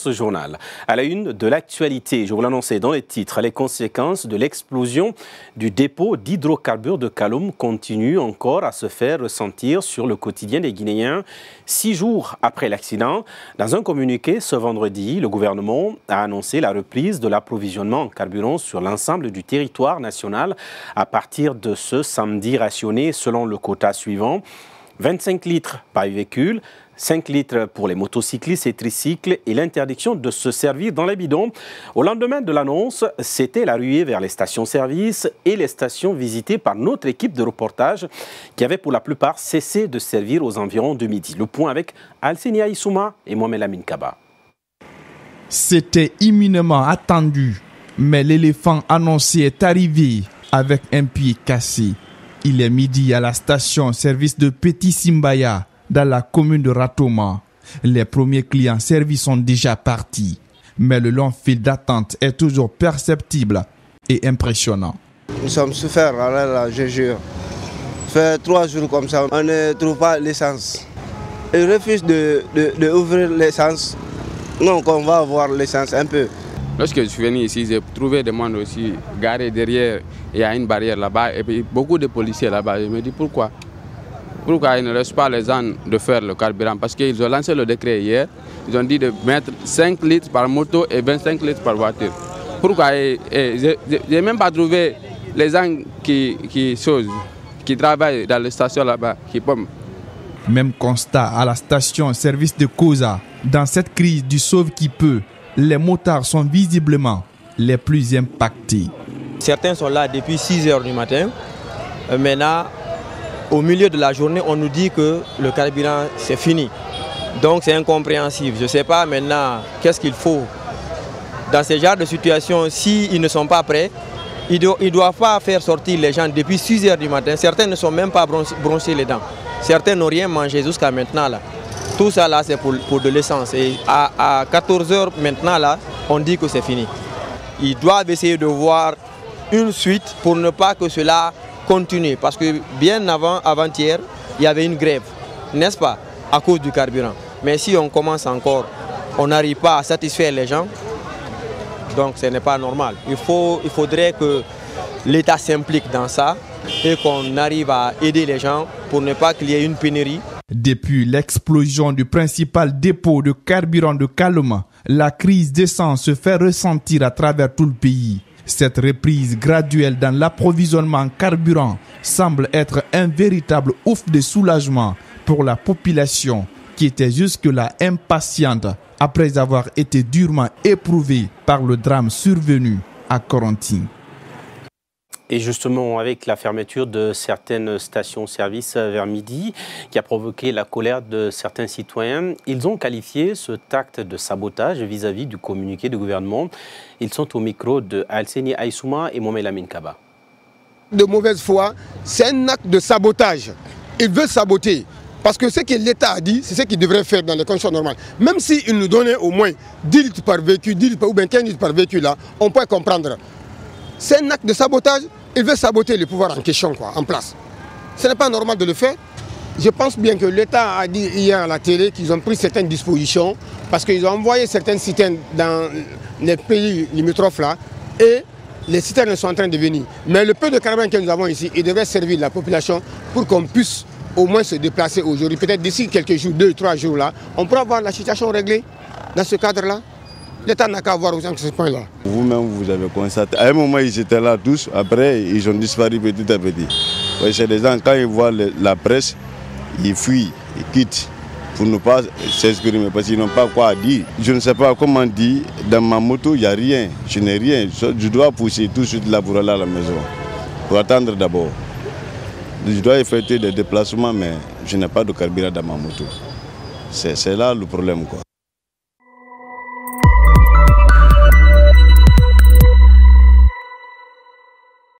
ce journal. À la une de l'actualité, je vous l'annonçais dans les titres, les conséquences de l'explosion du dépôt d'hydrocarbures de Kaloum continuent encore à se faire ressentir sur le quotidien des Guinéens. 6 jours après l'accident, dans un communiqué ce vendredi, le gouvernement a annoncé la reprise de l'approvisionnement en carburant sur l'ensemble du territoire national à partir de ce samedi rationné selon le quota suivant. 25 litres par véhicule, 5 litres pour les motocyclistes et tricycles et l'interdiction de se servir dans les bidons. Au lendemain de l'annonce, c'était la ruée vers les stations-service et les stations visitées par notre équipe de reportage qui avait pour la plupart cessé de servir aux environs de midi. Le point avec Alseni Aïsouma et Mohamed Lamine Kaba. C'était imminemment attendu, mais l'éléphant annoncé est arrivé avec un pied cassé. Il est midi à la station-service de Petit Simbaya, dans la commune de Ratoma. Les premiers clients servis sont déjà partis, mais le long fil d'attente est toujours perceptible et impressionnant. Nous sommes souffert, là, je jure. Ça fait 3 jours comme ça, on ne trouve pas l'essence. Ils refusent d'ouvrir l'essence. Donc on va avoir l'essence un peu. Lorsque je suis venu ici, j'ai trouvé des monde aussi garés derrière. Il y a une barrière là-bas et puis beaucoup de policiers là-bas. Je me dis pourquoi ils ne laissent pas les gens de faire le carburant? Parce qu'ils ont lancé le décret hier. Ils ont dit de mettre 5 litres par moto et 25 litres par voiture. Pourquoi? Je n'ai même pas trouvé les gens qui travaillent dans les stations là-bas, qui pompent. Même constat à la station-service de Koza. Dans cette crise du sauve-qui-peut, les motards sont visiblement les plus impactés. Certains sont là depuis 6 h du matin. Maintenant, au milieu de la journée, on nous dit que le carburant, c'est fini. Donc c'est incompréhensible. Je ne sais pas maintenant qu'est-ce qu'il faut. Dans ce genre de situation, s'ils ne sont pas prêts, ils ne doivent pas faire sortir les gens depuis 6 h du matin. Certains ne sont même pas bronchés les dents. Certains n'ont rien mangé jusqu'à maintenant. Là. Tout ça là, c'est pour de l'essence. Et à 14 h maintenant, là, on dit que c'est fini. Ils doivent essayer de voir une suite pour ne pas que cela continue. Parce que bien avant-hier, il y avait une grève, n'est-ce pas, à cause du carburant. Mais si on commence encore, on n'arrive pas à satisfaire les gens, donc ce n'est pas normal. Il faudrait que l'État s'implique dans ça et qu'on arrive à aider les gens pour ne pas qu'il y ait une pénurie. Depuis l'explosion du principal dépôt de carburant de Kaloum, la crise d'essence se fait ressentir à travers tout le pays. Cette reprise graduelle dans l'approvisionnement en carburant semble être un véritable ouf de soulagement pour la population qui était jusque-là impatiente après avoir été durement éprouvée par le drame survenu à Corentin. Et justement, avec la fermeture de certaines stations-service vers midi, qui a provoqué la colère de certains citoyens, ils ont qualifié cet acte de sabotage vis-à-vis du communiqué du gouvernement. Ils sont au micro de Alseni Aïsouma et Mohamed Lamine Kaba. De mauvaise foi, c'est un acte de sabotage. Ils veulent saboter. Parce que ce que l'État a dit, c'est ce qu'il devrait faire dans les conditions normales. Même s'il nous donnait au moins 10 litres par véhicule, 10 litres ou bien 15 litres par véhicule, là, on peut comprendre. C'est un acte de sabotage. Il veut saboter le pouvoir en question, en place. Ce n'est pas normal de le faire. Je pense bien que l'État a dit hier à la télé qu'ils ont pris certaines dispositions parce qu'ils ont envoyé certaines citernes dans les pays limitrophes là et les citernes sont en train de venir. Mais le peu de carburant que nous avons ici, il devrait servir la population pour qu'on puisse au moins se déplacer aujourd'hui. Peut-être d'ici quelques jours, 2 ou 3 jours là, on pourra avoir la situation réglée dans ce cadre-là. L'État n'a qu'à voir aux gens que ce point-là. Vous-même, vous avez constaté. À un moment, ils étaient là tous. Après, ils ont disparu petit à petit. Ouais, chez les gens, quand ils voient la presse, ils fuient, ils quittent pour ne pas s'exprimer parce qu'ils n'ont pas quoi dire. Je ne sais pas comment dire. Dans ma moto, il n'y a rien. Je n'ai rien. Je dois pousser tout de suite là pour aller à la maison. Pour attendre d'abord. Je dois effectuer des déplacements, mais je n'ai pas de carburant dans ma moto. C'est là le problème, quoi.